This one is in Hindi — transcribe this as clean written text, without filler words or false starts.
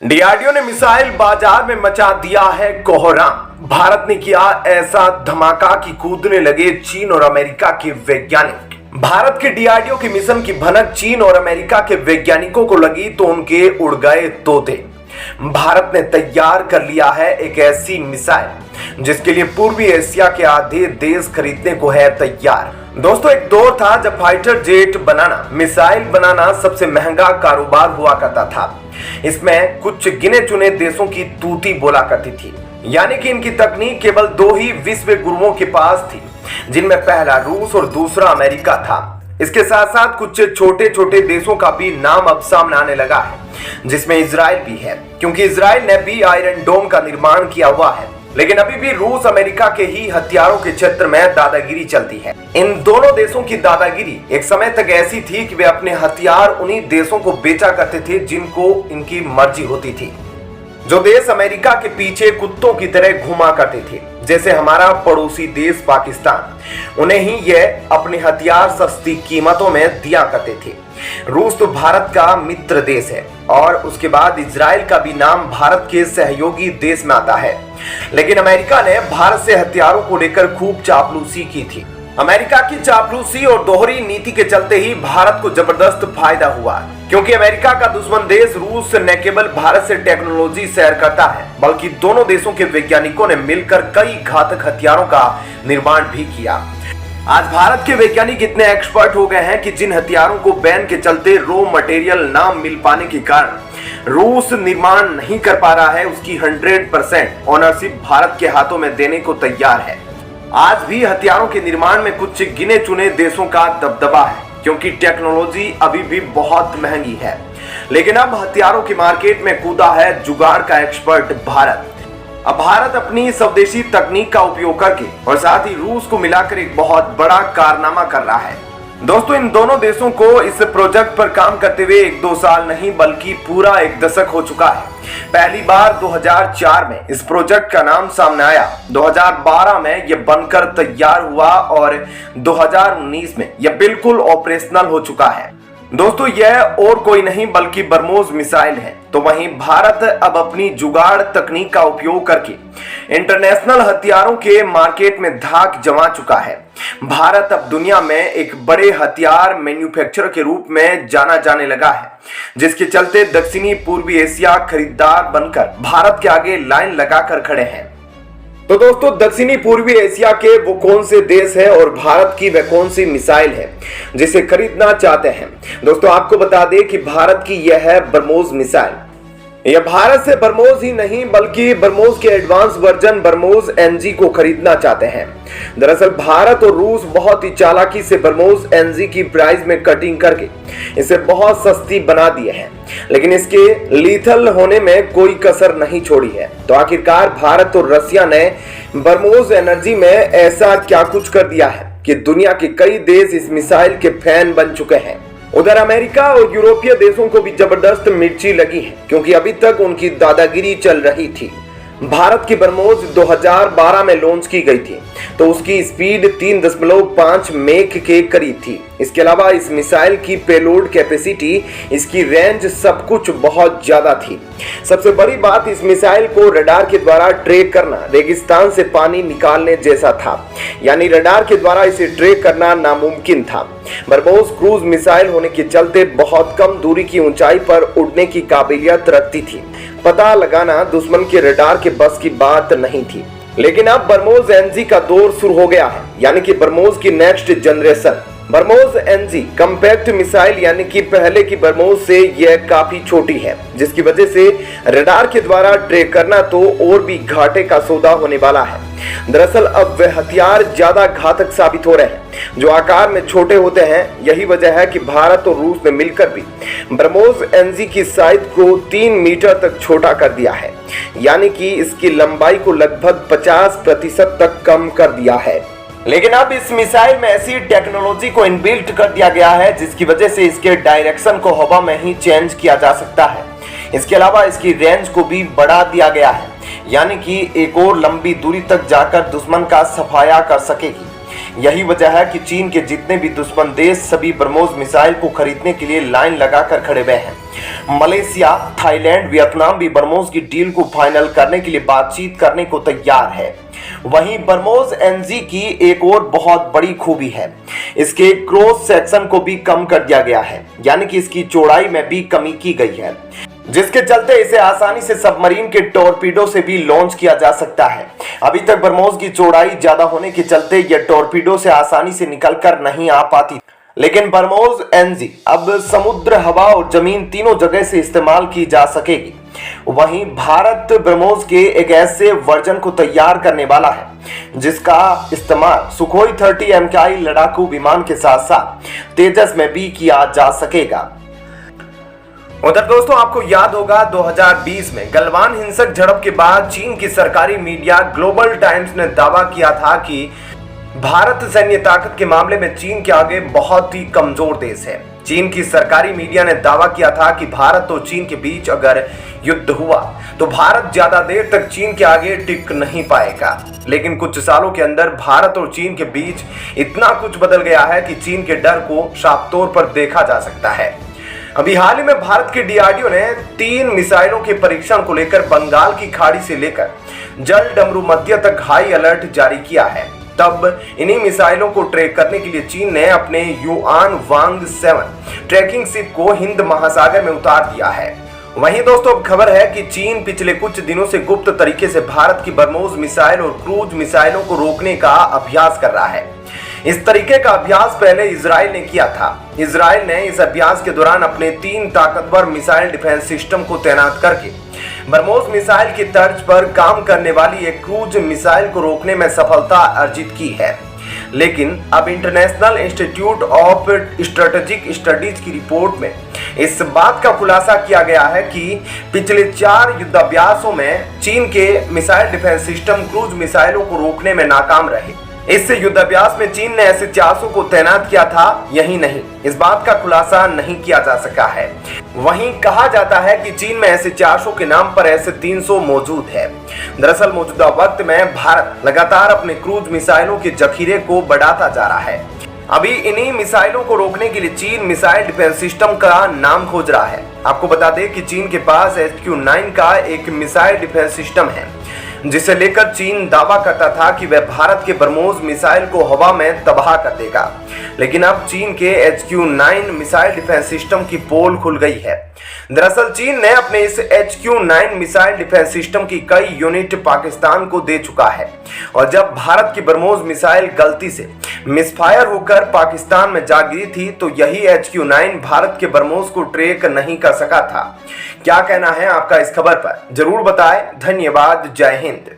डीआरडीओ ने मिसाइल बाजार में मचा दिया है कोहराम। भारत ने किया ऐसा धमाका कि कूदने लगे चीन और अमेरिका के वैज्ञानिक। भारत के डीआरडीओ के मिशन की भनक चीन और अमेरिका के वैज्ञानिकों को लगी तो उनके उड़ गए तोते। भारत ने तैयार कर लिया है एक ऐसी मिसाइल जिसके लिए पूर्वी एशिया के आधे देश खरीदने को है तैयार। दोस्तों, एक दौर था जब फाइटर जेट बनाना, मिसाइल बनाना सबसे महंगा कारोबार हुआ करता था। इसमें कुछ गिने चुने देशों की तूती बोला करती थी, यानी कि इनकी तकनीक केवल दो ही विश्व गुरुओं के पास थी, जिनमें पहला रूस और दूसरा अमेरिका था। इसके साथ साथ कुछ छोटे छोटे देशों का भी नाम अब सामने आने लगा है, जिसमें इजराइल भी है, क्योंकि इजराइल ने भी आयरन डोम का निर्माण किया हुआ है। लेकिन अभी भी रूस अमेरिका के ही हथियारों के क्षेत्र में दादागिरी चलती है। इन दोनों देशों की दादागिरी एक समय तक ऐसी थी कि वे अपने हथियार उन्हीं देशों को बेचा करते थे जिनको इनकी मर्जी होती थी। जो देश अमेरिका के पीछे कुत्तों की तरह घुमा करते थे, जैसे हमारा पड़ोसी देश पाकिस्तान, उन्हें ही यह अपने हथियार सस्ती कीमतों में दिया करते थे। रूस तो भारत का मित्र देश है और उसके बाद इजराइल का भी नाम भारत के सहयोगी देश में आता है। लेकिन अमेरिका ने भारत से हथियारों को लेकर खूब चापलूसी की थी। अमेरिका की चापलूसी और दोहरी नीति के चलते ही भारत को जबरदस्त फायदा हुआ, क्योंकि अमेरिका का दुश्मन देश रूस न केवल भारत से टेक्नोलॉजी शेयर करता है, बल्कि दोनों देशों के वैज्ञानिकों ने मिलकर कई घातक हथियारों का निर्माण भी किया। आज भारत के वैज्ञानिक इतने एक्सपर्ट हो गए हैं कि जिन हथियारों को बैन के चलते रॉ मटेरियल ना मिल पाने के कारण रूस निर्माण नहीं कर पा रहा है, उसकी 100% ओनरशिप भारत के हाथों में देने को तैयार है। आज भी हथियारों के निर्माण में कुछ गिने चुने देशों का दबदबा है, क्योंकि टेक्नोलॉजी अभी भी बहुत महंगी है। लेकिन अब हथियारों की मार्केट में कूदा है जुगाड़ का एक्सपर्ट भारत। अब भारत अपनी स्वदेशी तकनीक का उपयोग करके और साथ ही रूस को मिलाकर एक बहुत बड़ा कारनामा कर रहा है। दोस्तों, इन दोनों देशों को इस प्रोजेक्ट पर काम करते हुए 1-2 साल नहीं बल्कि पूरा 1 दशक हो चुका है। पहली बार 2004 में इस प्रोजेक्ट का नाम सामने आया, 2012 में यह बनकर तैयार हुआ और 2019 में यह बिल्कुल ऑपरेशनल हो चुका है। दोस्तों, यह और कोई नहीं बल्कि ब्रह्मोस मिसाइल है। तो वहीं भारत अब अपनी जुगाड़ तकनीक का उपयोग करके इंटरनेशनल हथियारों के मार्केट में धाक जमा चुका है। भारत अब दुनिया में एक बड़े हथियार मैन्युफैक्चरर के रूप में जाना जाने लगा है, जिसके चलते दक्षिणी पूर्वी एशिया खरीदार बनकर भारत के आगे लाइन लगाकर खड़े हैं। तो दोस्तों, दक्षिणी पूर्वी एशिया के वो कौन से देश है और भारत की वह कौन सी मिसाइल है जिसे खरीदना चाहते हैं? दोस्तों, आपको बता दें कि भारत की यह है ब्रह्मोस मिसाइल। यह भारत से ब्रह्मोस ही नहीं बल्कि ब्रह्मोस के एडवांस वर्जन ब्रह्मोस एनजी को खरीदना चाहते हैं। दरअसल भारत और रूस बहुत ही चालाकी से ब्रह्मोस एनजी की प्राइस में कटिंग करके इसे बहुत सस्ती बना दिए हैं, लेकिन इसके लीथल होने में कोई कसर नहीं छोड़ी है। तो आखिरकार भारत और रसिया ने ब्रह्मोस एनर्जी में ऐसा क्या कुछ कर दिया है कि दुनिया के कई देश इस मिसाइल के फैन बन चुके हैं। उधर अमेरिका और यूरोपीय देशों को भी जबरदस्त मिर्ची लगी है, क्योंकि अभी तक उनकी दादागिरी चल रही थी। भारत की ब्रह्मोस 2012 में लॉन्च की गई थी, तो उसकी स्पीड 3.5 मैक के करीब थी। इसके अलावा इस मिसाइल की पेलोड कैपेसिटी, इसकी रेंज, सब कुछ बहुत ज्यादा थी। सबसे बड़ी बात, इस मिसाइल को रडार के द्वारा ट्रैक करना रेगिस्तान से पानी निकालने जैसा था, यानी रडार के द्वारा इसे ट्रैक करना नामुमकिन था। ब्रह्मोस क्रूज मिसाइल होने के चलते बहुत कम दूरी की ऊंचाई पर उड़ने की काबिलियत रखती थी। पता लगाना दुश्मन के रडार के बस की बात नहीं थी। लेकिन अब ब्रह्मोस एनजी का दौर शुरू हो गया है, यानी कि ब्रह्मोस की next generation BrahMos NG compact missile, यानी कि पहले की ब्रह्मोस से यह काफी छोटी है, जिसकी वजह से रडार के द्वारा ट्रैक करना तो और भी घाटे का सौदा होने वाला है। दरअसल अब वह हथियार ज्यादा घातक साबित हो रहे हैं जो आकार में छोटे होते हैं। यही वजह है कि भारत और रूस ने मिलकर भी ब्रह्मोस एनजी की साइज को 3 मीटर तक छोटा कर दिया है, यानी कि इसकी लंबाई को लगभग 50% तक कम कर दिया है। लेकिन अब इस मिसाइल में ऐसी टेक्नोलॉजी को इनबिल्ट कर दिया गया है जिसकी वजह से इसके डायरेक्शन को हवा में ही चेंज किया जा सकता है। इसके अलावा इसकी रेंज को भी बढ़ा दिया गया है, यानी कि एक और लंबी दूरी तक जाकर दुश्मन का सफाया कर सकेगी। यही वजह है कि चीन के जितने भी दुश्मन देश सभी ब्रह्मोस मिसाइल को खरीदने के लिए लाइन लगाकर खड़े हुए हैं। मलेशिया, थाईलैंड, वियतनाम भी ब्रह्मोस की डील को फाइनल करने के लिए बातचीत करने को तैयार है। वहीं ब्रह्मोस एनजी की एक और बहुत बड़ी खूबी है, इसके क्रॉस सेक्शन को भी कम कर दिया गया है, यानी कि इसकी चौड़ाई में भी कमी की गई है, जिसके चलते इसे आसानी से सबमरीन के टॉर्पीडो से भी लॉन्च किया जा सकता है। अभी तक ब्रह्मोस की चौड़ाई ज्यादा होने के चलते यह टॉर्पीडो से आसानी से निकलकर नहीं आ पाती, लेकिन ब्रह्मोस एनजी अब समुद्र, हवा और जमीन तीनों जगह से इस्तेमाल की जा सकेगी। वहीं भारत ब्रह्मोस के एक ऐसे वर्जन को तैयार करने वाला है जिसका इस्तेमाल सुखोई 30 MKI लड़ाकू विमान के साथ साथ तेजस में भी किया जा सकेगा। उधर दोस्तों, आपको याद होगा 2020 में गलवान हिंसक झड़प के बाद चीन की सरकारी मीडिया ग्लोबल टाइम्स ने दावा किया था कि भारत सैन्य ताकत के मामले में चीन के आगे बहुत ही कमजोर देश है। चीन की सरकारी मीडिया ने दावा किया था कि भारत और चीन के बीच अगर युद्ध हुआ तो भारत ज्यादा देर तक चीन के आगे टिक नहीं पाएगा। लेकिन कुछ सालों के अंदर भारत और चीन के बीच इतना कुछ बदल गया है कि चीन के डर को साफ तौर पर देखा जा सकता है। अभी हाल ही में भारत के डीआरडीओ ने 3 मिसाइलों के परीक्षण को लेकर बंगाल की खाड़ी से लेकर जल डमरू मध्य तक हाई अलर्ट जारी किया है। तब इन्हीं मिसाइलों को ट्रैक करने के लिए चीन ने अपने युआन वांग 7 ट्रैकिंग शिप को हिंद महासागर में उतार दिया है। वहीं दोस्तों, अब खबर है कि चीन पिछले कुछ दिनों से गुप्त तरीके से भारत की ब्रह्मोस मिसाइल और क्रूज मिसाइलों को रोकने का अभ्यास कर रहा है। इस तरीके का अभ्यास पहले इजराइल ने किया था। इजराइल ने इस अभ्यास के दौरान अपने 3 ताकतवर मिसाइल डिफेंस सिस्टम को तैनात करके ब्रह्मोस मिसाइल की तर्ज पर काम करने वाली एक क्रूज मिसाइल को रोकने में सफलता अर्जित की है। लेकिन अब international institute of strategic studies की रिपोर्ट में इस बात का खुलासा किया गया है कि पिछले 4 युद्धाभ्यासों में चीन के मिसाइल डिफेंस सिस्टम क्रूज मिसाइलों को रोकने में नाकाम रहे। इस युद्धाभ्यास में चीन ने ऐसे 400 को तैनात किया था, यही नहीं, इस बात का खुलासा नहीं किया जा सका है। वहीं कहा जाता है कि चीन में ऐसे 400 के नाम पर ऐसे 300 मौजूद है। दरअसल मौजूदा वक्त में भारत लगातार अपने क्रूज मिसाइलों के जखीरे को बढ़ाता जा रहा है। अभी इन्हीं मिसाइलों को रोकने के लिए चीन मिसाइल डिफेंस सिस्टम का नाम खोज रहा है। आपको बता दें कि चीन के पास HQ-9 का एक मिसाइल डिफेंस सिस्टम है, जिसे लेकर चीन दावा करता था कि वह भारत के ब्रह्मोस मिसाइल को हवा में तबाह कर देगा। लेकिन अब चीन के HQ-9 मिसाइल डिफेंस सिस्टम की पोल खुल गई है। दरअसल चीन ने अपने इस HQ-9 मिसाइल डिफेंस सिस्टम की कई यूनिट पाकिस्तान को दे चुका है, और जब भारत की ब्रह्मोस मिसाइल गलती से मिसफायर होकर पाकिस्तान में जा गिरी थी तो यही HQ-9 भारत के ब्रह्मोस को ट्रैक नहीं कर सका था। क्या कहना है आपका इस खबर पर, जरूर बताएं। धन्यवाद। जय हिंद।